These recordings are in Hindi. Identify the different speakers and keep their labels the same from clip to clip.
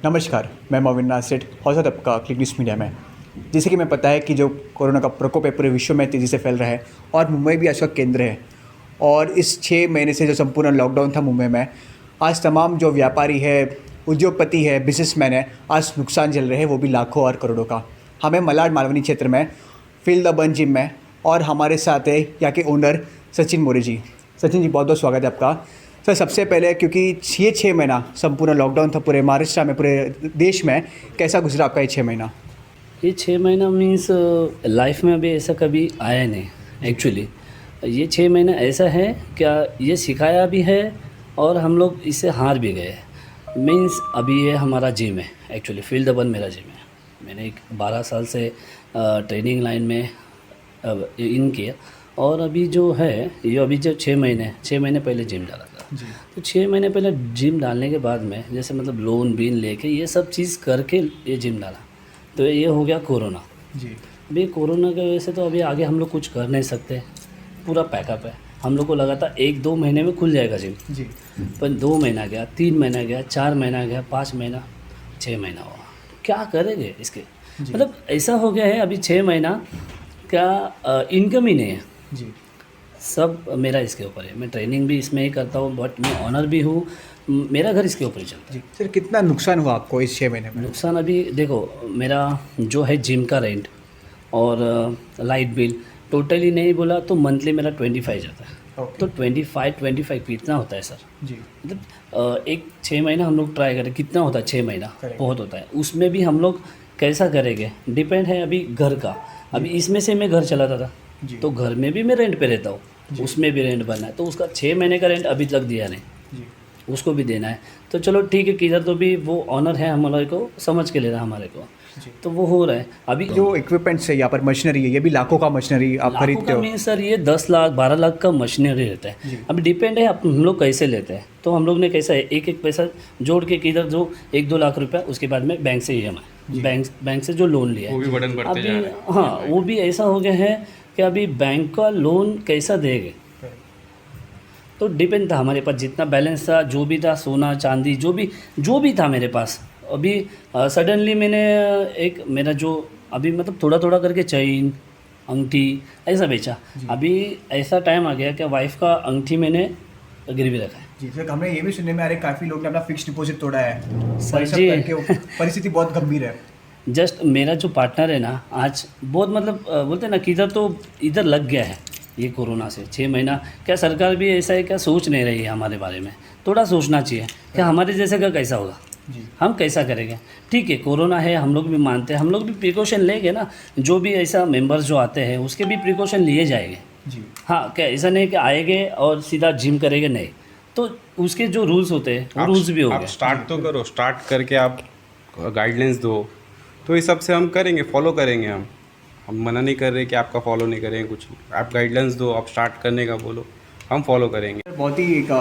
Speaker 1: नमस्कार, मैं मोविन नासिर हौसत आपका क्लिक न्यूज़ मीडिया में। जैसे कि मैं पता है कि जो कोरोना का प्रकोप है पूरे विश्व में तेज़ी से फैल रहा है और मुंबई भी इसका केंद्र है। और इस 6 महीने से जो संपूर्ण लॉकडाउन था मुंबई में, आज तमाम जो व्यापारी है, उद्योगपति है, बिजनेसमैन है, आज नुकसान झेल रहे हैं, वो भी लाखों और करोड़ों का। हमें मलाड मालवनी क्षेत्र में फील द बन जिम में और हमारे साथ है यहाँ के ओनर सचिन मोरे जी। सचिन जी, बहुत बहुत स्वागत है आपका। सर, सबसे पहले क्योंकि ये 6 महीना संपूर्ण लॉकडाउन था पूरे महाराष्ट्र में, पूरे देश में, कैसा गुजरा आपका ये 6 महीना?
Speaker 2: ये 6 महीना मीन्स लाइफ में अभी ऐसा कभी आया नहीं एक्चुअली। ये 6 महीना ऐसा है क्या, ये सिखाया भी है और हम लोग इससे हार भी गए। मीन्स अभी ये हमारा जिम है एक्चुअली, फील्ड वन मेरा जिम है। मैंने 12 साल से ट्रेनिंग लाइन में इन किया और अभी जो है ये अभी जो 6 महीने पहले जिम डाला था। तो 6 महीने पहले जिम डालने के बाद में जैसे मतलब लोन बीन लेके ये सब चीज़ करके ये जिम डाला, तो ये हो गया कोरोना।
Speaker 1: जी।
Speaker 2: अभी कोरोना की वजह से तो अभी आगे हम लोग कुछ कर नहीं सकते, पूरा पैकअप है। हम लोग को लगा था 1-2 महीने में खुल जाएगा जिम
Speaker 1: जी।
Speaker 2: पर 2 महीना गया, 3 महीना गया, 4 महीना गया, 5 महीना, 6 महीना हुआ। क्या करेंगे इसके? मतलब ऐसा हो गया है अभी 6 महीना क्या इनकम ही नहीं है।
Speaker 1: जी।
Speaker 2: सब मेरा इसके ऊपर है। मैं ट्रेनिंग भी इसमें ही करता हूँ, बट मैं ऑनर भी हूँ, मेरा घर इसके ऊपर ही चलता है।
Speaker 1: जी सर, कितना नुकसान हुआ आपको इस 6 महीने में?
Speaker 2: नुकसान अभी देखो, मेरा जो है जिम का रेंट और लाइट बिल टोटली नहीं बोला तो मंथली मेरा 25 जाता है। तो 25 कितना होता है सर?
Speaker 1: जी।
Speaker 2: मतलब एक 6 महीना हम लोग ट्राई करें, कितना होता है 6 महीना? बहुत होता है। उसमें भी हम लोग कैसा करेंगे, डिपेंड है अभी घर का। अभी इसमें से मैं घर चलाता था तो घर में भी मैं रेंट पे रहता हूँ, उसमें भी रेंट भरना है, तो उसका 6 महीने का रेंट अभी तक दिया नहीं, उसको भी देना है। तो चलो ठीक है, किधर तो भी वो ऑनर है हमारे को समझ के ले रहा है हमारे को, तो वो हो रहा है। अभी
Speaker 1: जो इक्विपमेंट्स है यहाँ पर, मशीनरी है, ये भी लाखों का मशीनरी आप खरीदते हो?
Speaker 2: मीन सर ये 10 लाख 12 लाख का मशीनरी रहता है। अभी डिपेंड है हम लोग कैसे लेते हैं। तो हम लोग ने कैसा है, एक पैसा जोड़ के किधर जो 1-2 लाख रुपया, उसके बाद में बैंक से EMI, बैंक से जो लोन लिया है,
Speaker 3: वो भी बटन बढ़ते जा रहे हैं।
Speaker 2: हाँ, वो भी ऐसा हो गया है कि अभी बैंक का लोन कैसा देंगे, तो डिपेंड था हमारे पास जितना बैलेंस था, जो भी था, सोना चांदी जो भी था मेरे पास। अभी सडनली मैंने एक मेरा जो अभी मतलब थोड़ा थोड़ा करके चेन, अंगूठी ऐसा बेचा। अभी ऐसा टाइम आ गया कि वाइफ का अंगूठी मैंने गिरवी रखा है।
Speaker 1: जी सर, हमने ये भी सुनने में आ रहे काफ़ी लोग ने अपना फिक्स डिपॉजिट तोड़ा है
Speaker 2: सर
Speaker 1: सब
Speaker 2: जी।
Speaker 1: करके, परिस्थिति बहुत गंभीर है।
Speaker 2: जस्ट मेरा जो पार्टनर है ना, आज बहुत मतलब बोलते हैं ना कि इधर लग गया है ये कोरोना से 6 महीना। क्या सरकार भी ऐसा है क्या, सोच नहीं रही है हमारे बारे में? थोड़ा सोचना चाहिए कि हमारे जैसे का कैसा होगा, हम कैसा करेंगे। ठीक है, कोरोना है, हम लोग भी मानते हैं, हम लोग भी प्रिकॉशन लेंगे ना। जो भी ऐसा मेंबर्स जो आते हैं उसके भी प्रिकॉशन लिए जाएंगे।
Speaker 1: जी।
Speaker 2: हाँ, क्या ऐसा नहीं कि आएंगे और सीधा जिम करेंगे, नहीं। तो उसके जो रूल्स होते हैं वो रूल्स भी हो
Speaker 3: आप
Speaker 2: गए।
Speaker 3: स्टार्ट तो करो, स्टार्ट करके आप गाइडलाइंस दो, तो इस सब से हम करेंगे, फॉलो करेंगे। हम मना नहीं कर रहे कि आपका फॉलो नहीं करेंगे कुछ। आप गाइडलाइंस दो, आप स्टार्ट करने का बोलो, हम फॉलो करेंगे।
Speaker 1: बहुत ही एक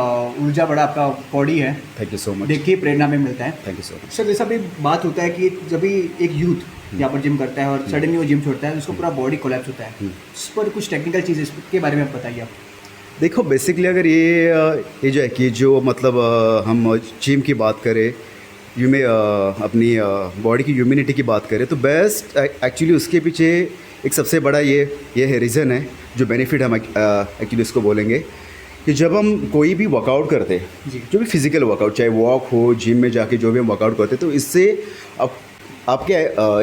Speaker 1: ऊर्जा बड़ा आपका बॉडी है,
Speaker 4: थैंक यू सो मच।
Speaker 1: देखिए प्रेरणा में मिलता है।
Speaker 4: Thank you so much.
Speaker 1: Sir, जैसा भी बात होता है कि जब भी एक यूथ यहाँ पर जिम करता है और सडनली वो जिम छोड़ता है तो उसको पूरा बॉडी कोलैप्स होता है, उस पर कुछ टेक्निकल चीज़ इसके बारे में आप बताइए आप।
Speaker 4: देखो, बेसिकली अगर ये जो है कि जो मतलब हम जिम की बात करें, अपनी बॉडी की ह्यूमिनिटी की बात करें, तो बेस्ट एक्चुअली उसके पीछे एक सबसे बड़ा ये है रीज़न है, जो बेनिफिट हम एक्चुअली इसको बोलेंगे कि जब हम कोई भी वर्कआउट करते हैं, जो भी फिजिकल वर्कआउट, चाहे वॉक हो, जिम में जाके जो भी हम वर्कआउट करते हैं, तो इससे आपके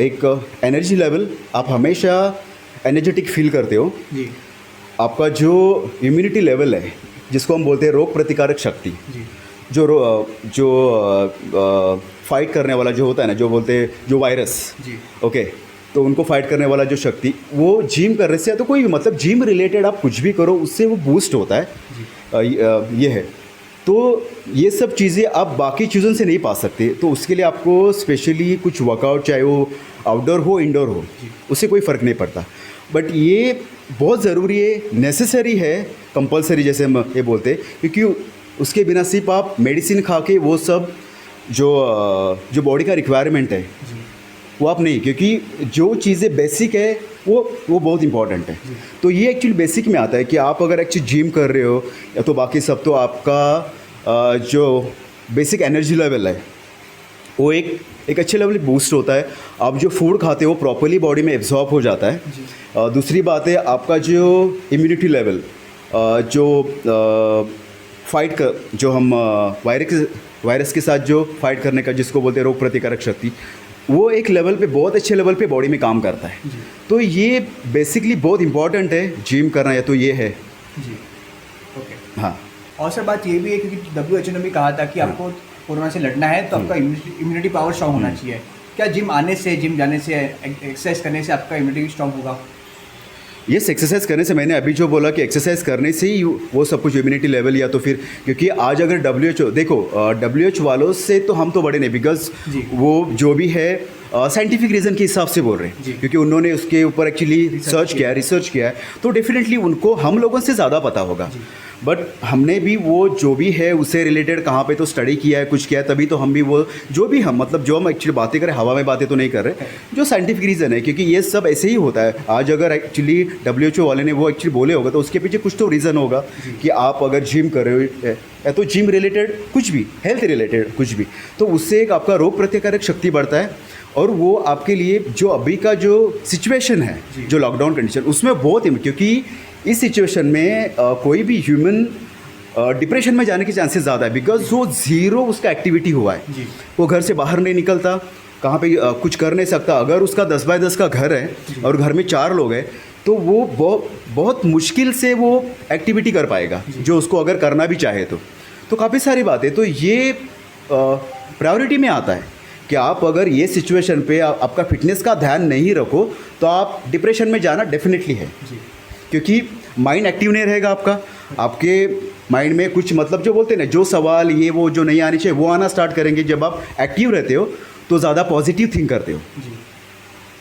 Speaker 4: एक एनर्जी लेवल, आप हमेशा एनर्जेटिक फील करते हो।
Speaker 1: जी।
Speaker 4: आपका जो इम्यूनिटी लेवल है, जिसको हम बोलते हैं रोग प्रतिकारक शक्ति, जो फाइट करने वाला जो होता है ना, जो बोलते हैं जो वायरस, ओके, तो उनको फाइट करने वाला जो शक्ति, वो जिम करने से, या तो कोई भी मतलब जिम रिलेटेड आप कुछ भी करो, उससे वो बूस्ट होता है। ये है। तो ये सब चीज़ें आप बाकी चीज़ों से नहीं पा सकते, तो उसके लिए आपको स्पेशली कुछ वर्कआउट, चाहे वो आउटडोर हो इंडोर हो, उससे कोई फ़र्क नहीं पड़ता। बट ये बहुत ज़रूरी है, नेसेसरी है, कंपलसरी जैसे हम ये बोलते हैं, क्योंकि उसके बिना सिर्फ आप मेडिसिन खा के वो सब जो बॉडी का रिक्वायरमेंट है वो आप नहीं, क्योंकि जो चीज़ें बेसिक है वो बहुत इंपॉर्टेंट है। तो ये एक्चुअली बेसिक में आता है कि आप अगर एक्चुअली जिम कर रहे हो या तो बाकी सब, तो आपका जो बेसिक एनर्जी लेवल है वो एक अच्छे लेवल बूस्ट होता है। आप जो फूड खाते हो वो प्रॉपरली बॉडी में एब्जॉर्ब हो जाता है। दूसरी बात है आपका जो इम्यूनिटी लेवल, जो फाइट कर, जो हम वायरस के साथ जो फाइट करने का जिसको बोलते हैं रोग प्रतिकारक शक्ति, वो एक लेवल पे, बहुत अच्छे लेवल पे बॉडी में काम करता है। तो ये बेसिकली बहुत इंपॉर्टेंट है जिम करना, या तो ये है
Speaker 1: जी। ओके।
Speaker 4: हाँ।
Speaker 1: और सर बात ये भी है क्योंकि WHO ने भी कहा था कि आपको कोरोना से लड़ना है तो आपका इम्यूनिटी पावर स्ट्रांग होना चाहिए। क्या जिम आने से, जिम जाने से, एक्सरसाइज करने से आपका इम्यूनिटी स्ट्रांग होगा?
Speaker 4: यस, एक्सरसाइज करने से, मैंने अभी जो बोला कि एक्सरसाइज करने से ही वो सब कुछ इम्यूनिटी लेवल, या तो फिर क्योंकि आज अगर WHO देखो, WHO वालों से तो हम तो बड़े नहीं, बिकॉज वो जो भी है साइंटिफिक रीज़न के हिसाब से बोल रहे हैं, क्योंकि उन्होंने उसके ऊपर एक्चुअली रिसर्च किया है, तो डेफिनेटली उनको हम लोगों से ज़्यादा पता होगा। बट हमने भी वो जो भी है उससे रिलेटेड कहाँ पे तो स्टडी किया है, कुछ किया है, तभी तो हम भी वो जो भी हम मतलब जो हम एक्चुअली बातें करें, हवा में बातें तो नहीं कर रहे, जो साइंटिफिक रीज़न है, क्योंकि ये सब ऐसे ही होता है। आज अगर एक्चुअली WHO वाले ने वो एक्चुअली बोले होगा तो उसके पीछे कुछ तो रीज़न होगा कि आप अगर जिम कर रहे हो या तो जिम रिलेटेड कुछ भी, हेल्थ रिलेटेड कुछ भी, तो उससे एक आपका रोग प्रतिकारक शक्ति बढ़ता है। और वो आपके लिए जो अभी का जो सिचुएशन है, जो लॉकडाउन कंडीशन, उसमें बहुत ही, क्योंकि इस सिचुएशन में कोई भी ह्यूमन डिप्रेशन में जाने के चांसेस ज़्यादा है, बिकॉज वो ज़ीरो उसका एक्टिविटी हुआ है। वो घर से बाहर नहीं निकलता, कहाँ पे कुछ कर नहीं सकता। अगर उसका 10 बाय 10 का घर है और घर में 4 लोग हैं, तो वो बहुत मुश्किल से वो एक्टिविटी कर पाएगा जो उसको अगर करना भी चाहे तो काफ़ी सारी बातें। तो ये प्रायोरिटी में आता है कि आप अगर ये सिचुएशन पे आपका फिटनेस का ध्यान नहीं रखो तो आप डिप्रेशन में जाना डेफिनेटली है, क्योंकि माइंड एक्टिव नहीं रहेगा आपके माइंड में कुछ मतलब जो बोलते हैं ना, जो सवाल ये वो जो नहीं आने चाहिए वो आना स्टार्ट करेंगे। जब आप एक्टिव रहते हो तो ज़्यादा पॉजिटिव थिंक करते हो।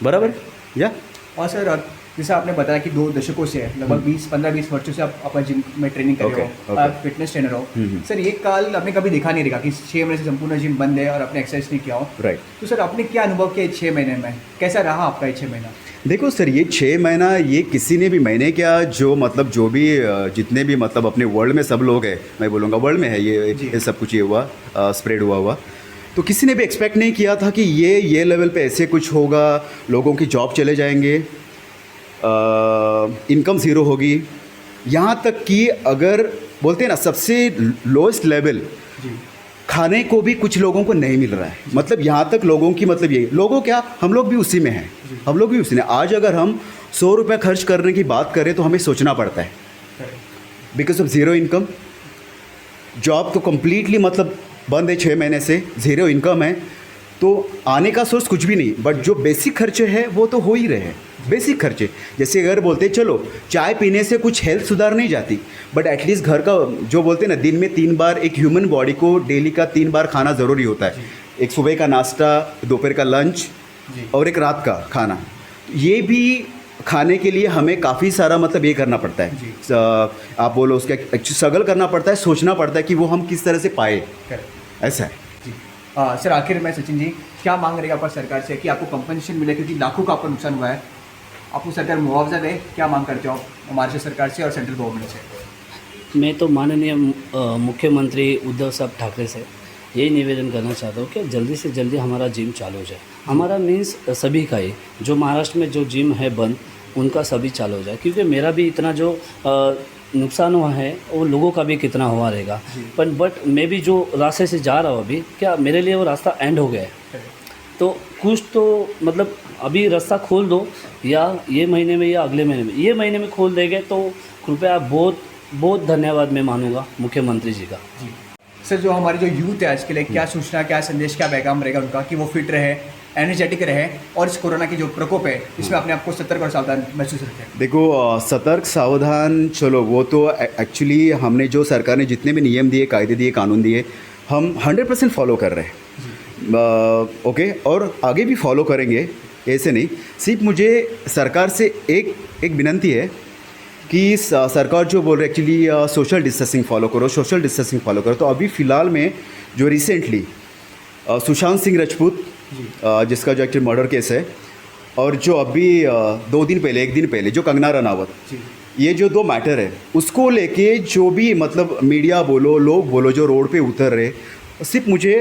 Speaker 4: बराबर या?
Speaker 1: और सर जैसे आपने बताया कि 2 दशकों से लगभग 15-20 वर्षों से आप अपना जिम में ट्रेनिंग कर रहे हो, आप फिटनेस ट्रेनर हो। सर ये काल आपने कभी देखा नहीं रहेगा कि 6 महीने से संपूर्ण जिम बंद है और आपने एक्सरसाइज नहीं किया हो।
Speaker 4: राइट।
Speaker 1: तो सर आपने क्या अनुभव किया 6 महीने में, कैसा रहा आपका ये 6 महीना?
Speaker 4: देखो सर, ये 6 महीना ये किसी ने भी, मैंने क्या, जो मतलब जो भी जितने भी मतलब अपने वर्ल्ड में सब लोग हैं, मैं बोलूँगा वर्ल्ड में है ये सब कुछ ये हुआ, स्प्रेड हुआ, तो किसी ने भी एक्सपेक्ट नहीं किया था कि ये लेवल पे ऐसे कुछ होगा। लोगों की जॉब चले जाएंगे, इनकम ज़ीरो होगी, यहाँ तक कि अगर बोलते हैं ना सबसे लोएस्ट लेवल, खाने को भी कुछ लोगों को नहीं मिल रहा है। मतलब यहाँ तक लोगों की मतलब ये, लोगों क्या, हम लोग भी उसी में हैं, हम लोग भी उसी में। आज अगर हम 100 रुपये खर्च करने की बात करें तो हमें सोचना पड़ता है, because of zero income. Job तो कम्प्लीटली मतलब बंद है, 6 महीने से ज़ीरो इनकम है, तो आने का सोर्स कुछ भी नहीं। बट जो बेसिक खर्चे हैं वो तो हो ही रहे हैं, बेसिक खर्चे। जैसे अगर बोलते चलो चाय पीने से कुछ हेल्थ सुधार नहीं जाती, बट एटलीस्ट घर का जो बोलते हैं ना, दिन में 3 बार एक ह्यूमन बॉडी को डेली का 3 बार खाना ज़रूरी होता है। एक सुबह का नाश्ता, दोपहर का लंच और एक रात का खाना। ये भी खाने के लिए हमें काफ़ी सारा मतलब ये करना पड़ता है, आप बोलो उसका स्ट्रगल करना पड़ता है, सोचना पड़ता है कि वो हम किस तरह से पाए, ऐसा है।
Speaker 1: सर आखिर में सचिन जी क्या मांग रही है आपका सरकार से कि आपको कंपनसेशन मिले, क्योंकि लाखों का आपका नुकसान हुआ है, आपको सरकार मुआवजा दे, क्या मांग करते हो महाराष्ट्र सरकार से और सेंट्रल गवर्नमेंट से?
Speaker 2: मैं तो माननीय मुख्यमंत्री उद्धव साहब ठाकरे से यही निवेदन करना चाहता हूँ कि जल्दी से जल्दी हमारा जिम चालू हो जाए। हमारा मीन्स सभी का ही, जो महाराष्ट्र में जो जिम है बंद, उनका सभी चालू हो जाए, क्योंकि मेरा भी इतना जो नुकसान हुआ है वो लोगों का भी कितना हुआ रहेगा। बट मैं भी जो रास्ते से जा रहा हूँ अभी, क्या मेरे लिए वो रास्ता एंड हो गया है, तो कुछ तो मतलब अभी रास्ता खोल दो, या ये महीने में या अगले महीने में, ये महीने में खोल देंगे तो कृपया बहुत बहुत धन्यवाद मैं मानूंगा मुख्यमंत्री जी का।
Speaker 1: सर जो हमारी जो यूथ है आज के लिए, क्या सूचना, क्या संदेश, क्या पैगाम रहेगा उनका कि वो फिट रहे, एनर्जेटिक रहे और इस कोरोना की जो प्रकोप है इसमें अपने आप को सतर्क और सावधान महसूस रखें? देखो
Speaker 4: सतर्क सावधान, चलो वो तो एक्चुअली हमने जो सरकार ने जितने भी नियम दिए, कायदे दिए, कानून दिए, हम 100% फॉलो कर रहे हैं। ओके, और आगे भी फॉलो करेंगे, ऐसे नहीं। सिर्फ मुझे सरकार से एक विनती है कि सरकार जो बोल रही है एक्चुअली सोशल डिस्टेंसिंग फॉलो करो, सोशल डिस्टेंसिंग फॉलो करो। तो अभी फ़िलहाल में जो रिसेंटली सुशांत सिंह राजपूत जिसका जो एक्चुअली मर्डर केस है, और जो अभी 2 दिन पहले, 1 दिन पहले जो कंगना रनावत, ये जो 2 मैटर है उसको लेके जो भी मतलब मीडिया बोलो, लोग बोलो, जो रोड पे उतर रहे, सिर्फ मुझे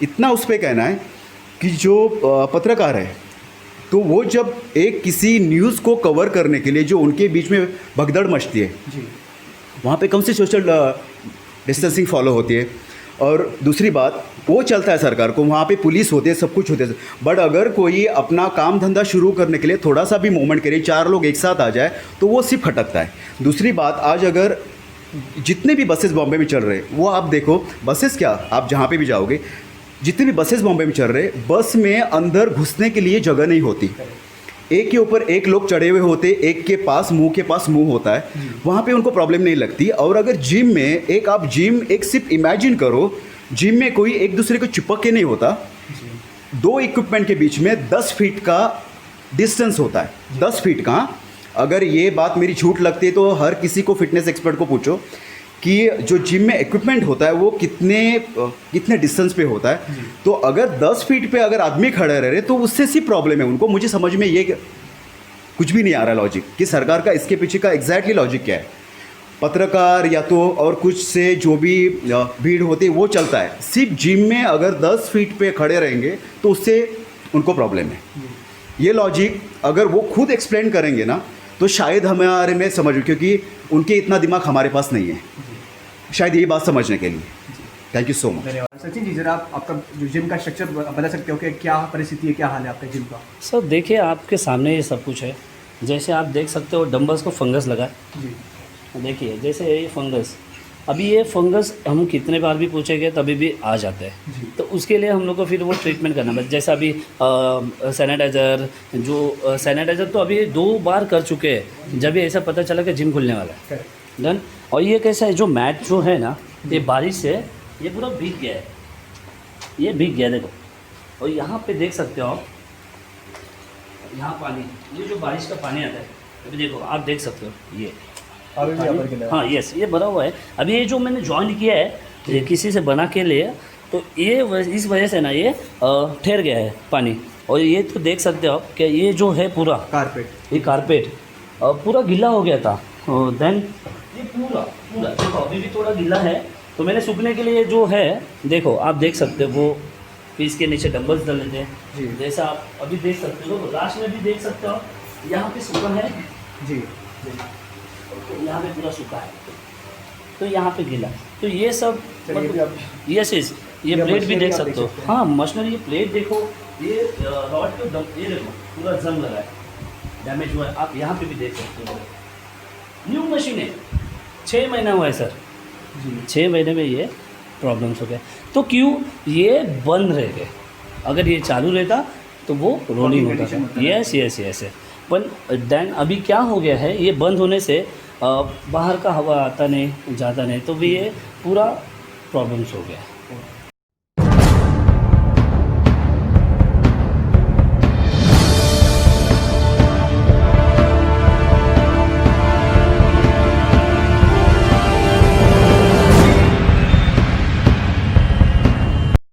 Speaker 4: इतना उस पर कहना है कि जो पत्रकार है तो वो जब एक किसी न्यूज़ को कवर करने के लिए जो उनके बीच में भगदड़ मचती है
Speaker 1: जी
Speaker 4: वहाँ पे कम से सोशल डिस्टेंसिंग फॉलो होती है। और दूसरी बात वो चलता है सरकार को, वहाँ पे पुलिस होती है, सब कुछ होते है, बट अगर कोई अपना काम धंधा शुरू करने के लिए थोड़ा सा भी मूवमेंट करे, 4 लोग एक साथ आ जाए तो वो सिर्फ खटकता है। दूसरी बात, आज अगर जितने भी बसेस बॉम्बे में चल रहे हैं वो आप देखो, बसेस क्या, आप जहाँ पे भी जाओगे जितने भी बसेस बॉम्बे में चल रहे, बस में अंदर घुसने के लिए जगह नहीं होती, एक के ऊपर एक लोग चढ़े हुए होते, एक के पास मुंह होता है, वहाँ पे उनको प्रॉब्लम नहीं लगती। और अगर जिम में एक सिर्फ इमेजिन करो, जिम में कोई एक दूसरे को चिपक के नहीं होता, 2 इक्विपमेंट के बीच में 10 फीट का डिस्टेंस होता है, 10 फीट का। अगर ये बात मेरी झूठ लगती है तो हर किसी को, फिटनेस एक्सपर्ट को पूछो कि जो जिम में इक्विपमेंट होता है वो कितने डिस्टेंस पे होता है। तो अगर 10 फीट पे अगर आदमी खड़े रह रहे तो उससे सी प्रॉब्लम है उनको। मुझे समझ में ये कुछ भी नहीं आ रहा लॉजिक कि सरकार का इसके पीछे का एग्जैक्टली लॉजिक क्या है। पत्रकार या तो और कुछ से जो भी भीड़ होती है वो चलता है, सिर्फ जिम में अगर 10 फीट पे खड़े रहेंगे तो उससे उनको प्रॉब्लम है। ये लॉजिक अगर वो खुद एक्सप्लेन करेंगे ना तो शायद हमारे में समझ, क्योंकि उनके इतना दिमाग हमारे पास नहीं है शायद ये बात समझने के लिए। Thank you so much.
Speaker 1: धन्यवाद। सचिन जी, जरा आप आपका जो जिम का स्ट्रक्चर बता सकते हो कि क्या परिस्थिति है, क्या हाल है आपके जिम का?
Speaker 2: सर देखिए, आपके सामने ये सब कुछ है। जैसे आप देख सकते हो डंबल्स को फंगस लगा है।
Speaker 1: जी
Speaker 2: देखिए जैसे ये फंगस, अभी ये फंगस हम कितने बार भी पूछेंगे तभी भी आ जाता है। तो उसके लिए हम लोग को फिर वो ट्रीटमेंट करना है। जैसा अभी सैनिटाइज़र, जो सैनिटाइज़र तो अभी 2 बार कर चुके हैं जब ये ऐसा पता चला कि जिम खुलने वाला है। डन। और ये कैसा है, जो मैट जो है ना, ये बारिश से ये पूरा भीग गया है, ये भीग गया देखो। और यहाँ पे देख सकते हो आप, यहाँ पानी, ये जो बारिश का पानी आता है, अभी देखो आप देख सकते हो ये हाँ यस, ये भरा हुआ है। अभी ये जो मैंने ज्वाइन किया है ये किसी से बना के लिए, तो ये इस वजह से ना ये ठहर गया है पानी। और ये तो देख सकते हो आप कि ये जो है पूरा
Speaker 1: कारपेट,
Speaker 2: ये कारपेट पूरा गीला हो गया था। देन ये पूरा देखो अभी भी थोड़ा गीला है, तो मैंने सूखने के लिए जो है देखो आप देख सकते हो, वो फिर इसके नीचे डंबल्स डाल लेते हैं। जैसा आप अभी देख सकते हो, लास्ट में भी देख सकते हो यहाँ पे सूखा है
Speaker 1: जी,
Speaker 2: यहाँ पे पूरा सूखा है, तो यहाँ पे गीला। तो ये सब यस ये प्लेट भी देख सकते हो। हाँ मशीनरी, ये प्लेट देखो, ये रॉड के दम, ये देखो पूरा जंग लगा है, डैमेज हुआ है। आप यहाँ पे भी देख सकते हो। न्यू मशीन है, 6 महीना हुआ है सर जी, 6 महीने में ये प्रॉब्लम्स हो गए। तो क्यों ये बंद रह गए? अगर ये चालू रहता तो वो रोलिंग होता था। यस पर देन अभी क्या हो गया है, ये बंद होने से बाहर का हवा आता नहीं, जाता नहीं, तो भी ये पूरा प्रॉब्लम्स हो गया।